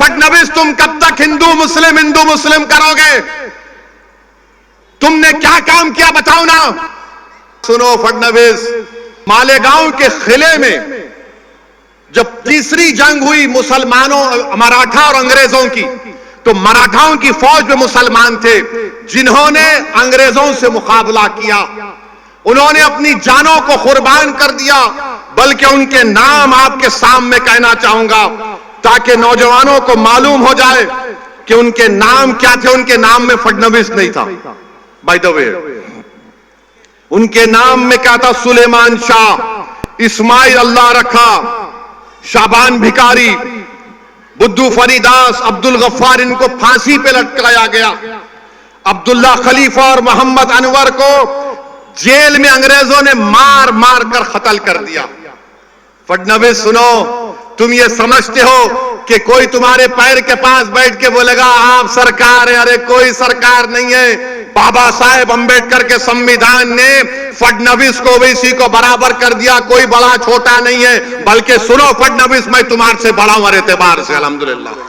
फडणवीस तुम कब तक हिंदू मुस्लिम करोगे? तुमने क्या काम किया बताओ ना। सुनो फडणवीस, मालेगांव के किले में जब तीसरी जंग हुई मुसलमानों, मराठा और अंग्रेजों की, तो मराठाओं की फौज में मुसलमान थे जिन्होंने अंग्रेजों से मुकाबला किया। उन्होंने अपनी जानों को कुर्बान कर दिया। बल्कि उनके नाम आपके सामने कहना चाहूंगा ताकि नौजवानों को मालूम हो जाए कि उनके नाम क्या थे। उनके नाम में फडणवीस नहीं था, बाय द वे। उनके नाम में क्या था? सुलेमान शाह, इस्माइल अल्लाह रखा, शाबान भिकारी, बुद्धू फरीदास, अब्दुल गफ्फार, इनको फांसी पे लटकाया गया। अब्दुल्ला खलीफा और मोहम्मद अनवर को जेल में अंग्रेजों ने मार मार कर कत्ल कर दिया। फडणवीस सुनो, तुम ये समझते हो कि कोई तुम्हारे पैर के पास बैठ के बोलेगा आप सरकार है? अरे कोई सरकार नहीं है। बाबा साहेब अंबेडकर के संविधान ने फडणवीस को ओबीसी को बराबर कर दिया। कोई बड़ा छोटा नहीं है। बल्कि सुनो फडणवीस, मैं तुम्हारे से बड़ा हूं हर एतबार से, अल्हम्दुलिल्लाह।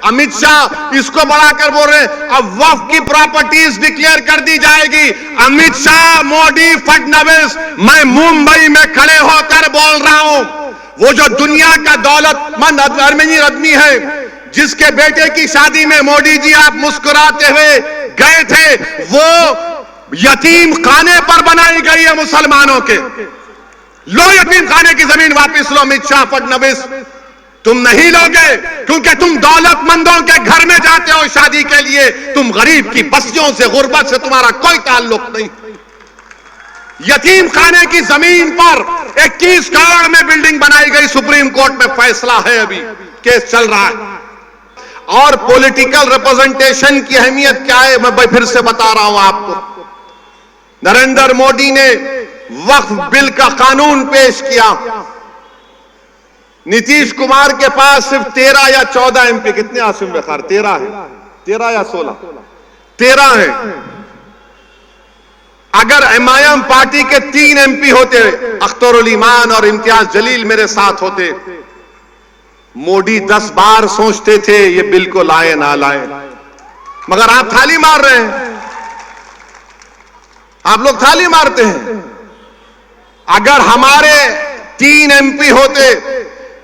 अमित शाह इसको बढ़ाकर बोल रहे हैं अब वक्फ की प्रॉपर्टीज डिक्लेयर कर दी जाएगी। अमित शाह, मोदी, फडणवीस, मैं मुंबई में खड़े होकर बोल रहा हूं, वो जो दुनिया का दौलतमंद अमीर आदमी है जिसके बेटे की शादी में मोदी जी आप मुस्कुराते हुए गए थे, वो यतीम खाने पर बनाई गई है मुसलमानों के। लो यतीम खाने की जमीन वापस लो। अमित शाह, फडणवीस, तुम नहीं लोगे क्योंकि तुम दौलतमंदों के घर में जाते हो शादी के लिए। तुम गरीब की बस्तियों से, गुर्बत से तुम्हारा कोई ताल्लुक नहीं। यतीम खाने की जमीन पर 21 करोड़ में बिल्डिंग बनाई गई। सुप्रीम कोर्ट में फैसला है, अभी केस चल रहा है। और पॉलिटिकल रिप्रेजेंटेशन की अहमियत क्या है मैं फिर से बता रहा हूं आपको। नरेंद्र मोदी ने वक्फ बिल का कानून पेश किया। नीतीश कुमार के पास सिर्फ 13 या 14 एमपी, कितने आसिम बेखार? 13 है, 13 या 16, 13 है। अगर एमआईएम पार्टी के 3 एमपी होते, अख्तरुल ईमान और इम्तियाज जलील मेरे साथ होते, मोदी 10 बार सोचते थे ये बिल को लाए ना लाए। मगर आप थाली मार रहे हैं, आप लोग थाली मारते हैं। अगर हमारे 3 एमपी होते,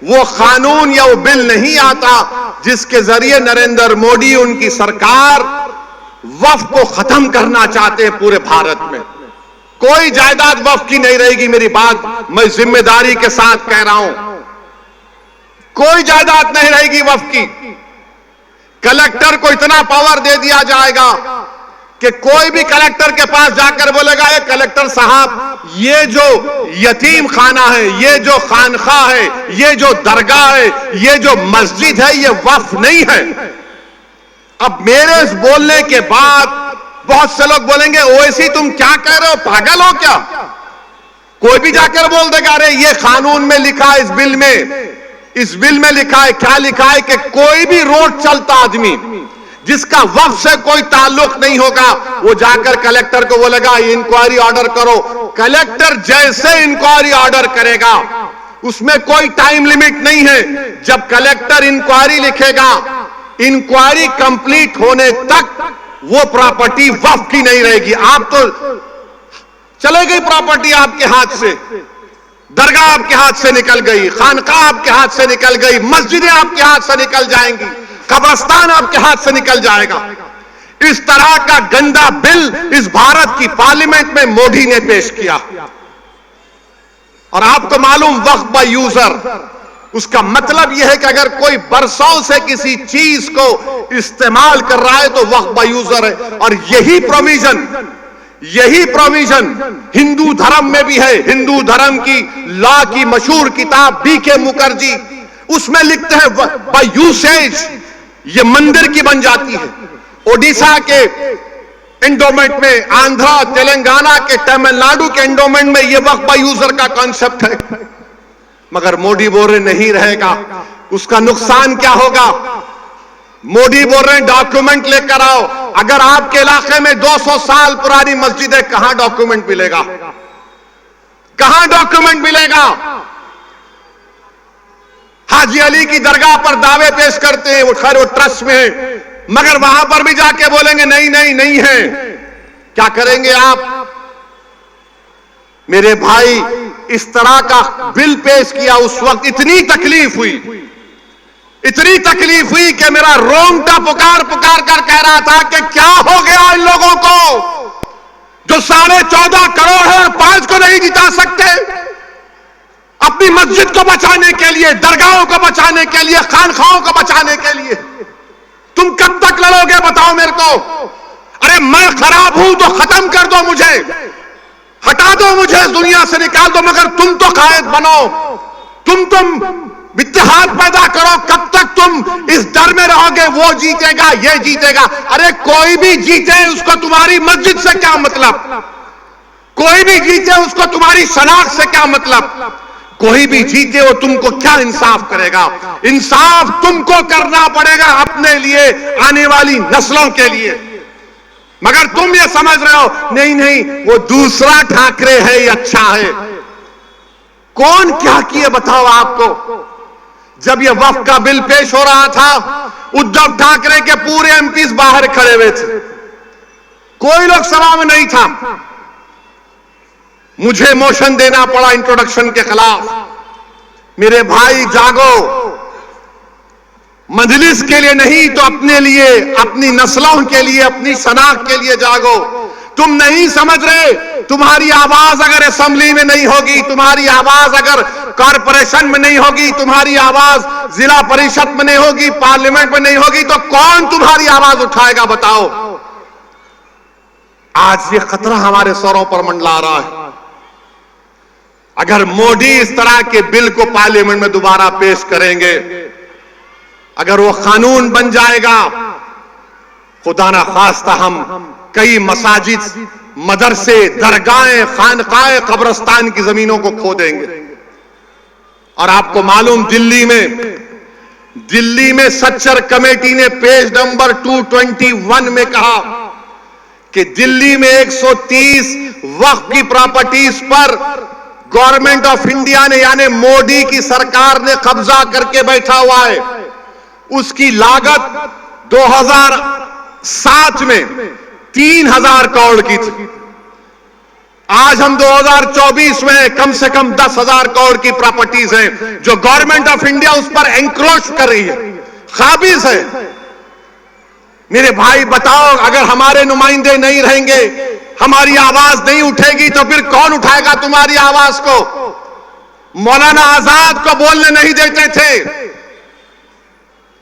वो कानून या वो बिल नहीं आता जिसके जरिए नरेंद्र मोदी, उनकी सरकार वक्फ को खत्म करना चाहते हैं पूरे भारत में। कोई जायदाद वक्फ की नहीं रहेगी। मेरी बात मैं जिम्मेदारी के साथ कह रहा हूं, कोई जायदाद नहीं रहेगी वक्फ की। कलेक्टर को इतना पावर दे दिया जाएगा कि कोई भी कलेक्टर के पास जाकर बोलेगा ये कलेक्टर साहब, ये जो यतीम खाना है, ये जो खानखा है, ये जो दरगाह है, ये जो मस्जिद है, ये वक्फ नहीं है। अब मेरे इस बोलने के बाद बहुत से लोग बोलेंगे ओवैसी तुम क्या कह रहे हो, पागल हो क्या? कोई भी जाकर बोल देगा अरे ये कानून में लिखा है, इस बिल में लिखा है। क्या लिखा है कि कोई भी रोड चलता आदमी जिसका वक्फ से कोई ताल्लुक नहीं होगा, वो जाकर कलेक्टर को बोलेगा इंक्वायरी ऑर्डर करो। कलेक्टर जैसे इंक्वायरी ऑर्डर करेगा, उसमें कोई टाइम लिमिट नहीं है। जब कलेक्टर इंक्वायरी लिखेगा, इंक्वायरी कंप्लीट होने तक वो प्रॉपर्टी वक्फ की नहीं रहेगी। आप तो चले गई प्रॉपर्टी आपके हाथ से, दरगाह आपके हाथ से निकल गई, खानकाह आपके हाथ से निकल गई, मस्जिदें आपके हाथ से निकल जाएंगी, कब्रिस्तान आपके हाथ से निकल जाएगा। इस तरह का गंदा बिल इस भारत की पार्लियामेंट में मोदी ने पेश किया। और आपको मालूम वक्फ बाय यूजर, उसका मतलब यह है कि अगर कोई बरसों से किसी चीज को इस्तेमाल कर रहा है तो वक्फ बाय यूजर है। और यही प्रोविजन हिंदू धर्म में भी है। हिंदू धर्म की लॉ की मशहूर किताब बीके मुखर्जी, उसमें लिखते हैं बाय यूसेज ये मंदिर की बन जाती है। ओडिशा के एंडोमेंट में, आंध्रा, तेलंगाना के, तमिलनाडु के एंडोमेंट में ये वक्फ बाय यूजर का कॉन्सेप्ट है। मगर मोदी बोल रहे नहीं रहेगा। उसका नुकसान क्या होगा? मोदी बोल रहे हैं डॉक्यूमेंट लेकर आओ। अगर आपके इलाके में 200 साल पुरानी मस्जिद है, कहां डॉक्यूमेंट मिलेगा? कहां डॉक्यूमेंट मिलेगा? حاجی علی کی درگاہ پر دعوے پیش کرتے ہیں، وہ خیر وہ ٹرسٹ میں ہیں، مگر وہاں پر بھی جا کے بولیں گے نہیں ہے۔ کیا کریں گے آپ؟ میرے بھائی اس طرح کا بل پیش کیا، اس وقت اتنی تکلیف ہوئی کہ میرا رونگٹا پکار کر کہہ رہا تھا کہ کیا ہو گیا ان لوگوں کو جو 14.5 کروڑ ہے اور 5 کو نہیں جتا سکتے؟ اپنی مسجد کو بچانے کے لیے، درگاہوں کو بچانے کے لیے، خانخواہوں کو بچانے کے لیے تم کب تک لڑو گے بتاؤ میرے کو؟ ارے میں خراب ہوں تو ختم کر دو، مجھے ہٹا دو، مجھے اس دنیا سے نکال دو، مگر تم تو قائد بنو، تم اتحاد پیدا کرو۔ کب تک تم اس ڈر میں رہو گے وہ جیتے گا یہ جیتے گا؟ ارے کوئی بھی جیتے اس کو تمہاری مسجد سے کیا مطلب؟ کوئی بھی جیتے اس کو تمہاری شناخت سے کیا مطلب؟ کوئی بھی جیتے وہ تم کو کیا انصاف کرے گا؟ انصاف تم کو کرنا پڑے گا اپنے لیے، آنے والی نسلوں کے لیے۔ مگر تم یہ سمجھ رہے ہو نہیں وہ دوسرا ٹھاکرے ہے یہ اچھا ہے۔ کون کیا کیے بتاؤ آپ کو؟ جب یہ وقف کا بل پیش ہو رہا تھا، ادھو ٹھاکرے کے پورے ایم پیز باہر کھڑے ہوئے تھے، کوئی لوگ سبھا میں نہیں تھا۔ مجھے موشن دینا پڑا انٹروڈکشن کے خلاف۔ میرے بھائی جاگو، مجلس کے لیے نہیں تو اپنے لیے، اپنی نسلوں کے لیے، اپنی شناخت کے لیے جاگو۔ تم نہیں سمجھ رہے، تمہاری آواز اگر اسمبلی میں نہیں ہوگی، تمہاری آواز اگر کارپوریشن میں نہیں ہوگی، تمہاری آواز ضلع پریشد میں نہیں ہوگی، پارلیمنٹ میں نہیں ہوگی، تو کون تمہاری آواز اٹھائے گا بتاؤ؟ آج یہ خطرہ ہمارے سروں پر منڈلا رہا ہے۔ اگر مودی اس طرح کے بل کو پارلیمنٹ میں دوبارہ پیش کریں گے، اگر وہ قانون بن جائے گا، خدا نہ خواستہ ہم کئی مساجد، مدرسے، درگاہیں، خانقاہیں، قبرستان کی زمینوں کو کھو دیں گے۔ اور آپ کو معلوم دلی میں سچر کمیٹی نے پیج نمبر 221 میں کہا کہ دلی میں 130 وقف کی properties per government of India نے یعنی مودی کی سرکار نے قبضہ کر کے بیٹھا ہوا ہے۔ اس کی لاگت 2007 میں 3000 کروڑ کی تھی۔ آج ہم 2024 میں کم سے کم 10,000 کروڑ کی پراپرٹیز ہیں جو گورنمنٹ آف انڈیا اس پر انکروچ کر رہی ہے، قابض ہے۔ میرے بھائی بتاؤ، اگر ہمارے نمائندے نہیں رہیں گے، ہماری آواز نہیں اٹھے گی، تو پھر کون اٹھائے گا تمہاری آواز کو؟ مولانا آزاد کو بولنے نہیں دیتے تھے،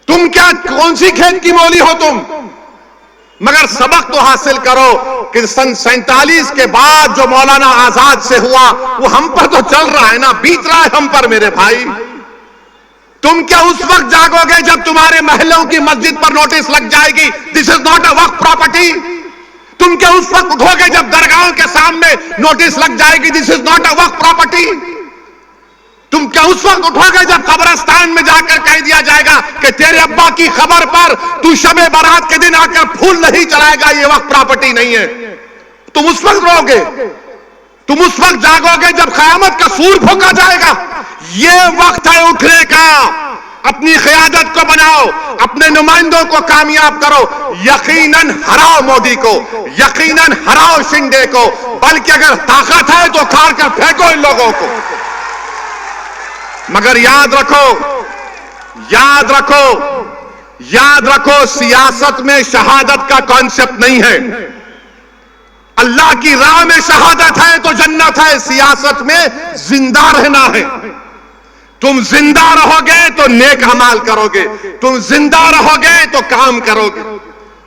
تم کیا کون سی کھیت کی مولی ہو تم؟ مگر سبق تو حاصل کرو کہ سن 47 کے بعد جو مولانا آزاد سے ہوا وہ ہم پر تو چل رہا ہے نا، بیت رہا ہے ہم پر میرے بھائی۔ تم کیا اس وقت جاگو گے جب تمہارے محلوں کی مسجد پر نوٹس لگ جائے گی دس از ناٹ اے وقف پراپرٹی؟ تم کیا اس وقت اٹھو گے جب درگاہوں کے سامنے نوٹس لگ جائے گی دس از ناٹ اے وقف پراپرٹی؟ تم کیا اس وقت اٹھو گے جب قبرستان میں جا کر کہہ دیا جائے گا کہ تیرے ابا کی خبر پر تو شب برات کے دن آ کر پھول نہیں چڑھائے گا، یہ وقت پراپرٹی نہیں ہے؟ تم اس وقت رو گے، تم اس وقت جاگو گے جب قیامت کا سور پھونکا جائے گا۔ یہ وقت ہے اٹھنے کا، اپنی قیادت کو بناؤ، اپنے نمائندوں کو کامیاب کرو، یقیناً ہراؤ مودی کو، یقیناً ہراؤ شنڈے کو، بلکہ اگر طاقت ہے تو کھاڑ کر پھینکو ان لوگوں کو۔ مگر یاد رکھو سیاست میں شہادت کا کانسیپٹ نہیں ہے۔ اللہ کی راہ میں شہادت ہے تو جنت ہے، سیاست میں زندہ رہنا ہے۔ تم زندہ رہو گے تو نیک اعمال کرو گے، تم زندہ رہو گے تو کام کرو گے۔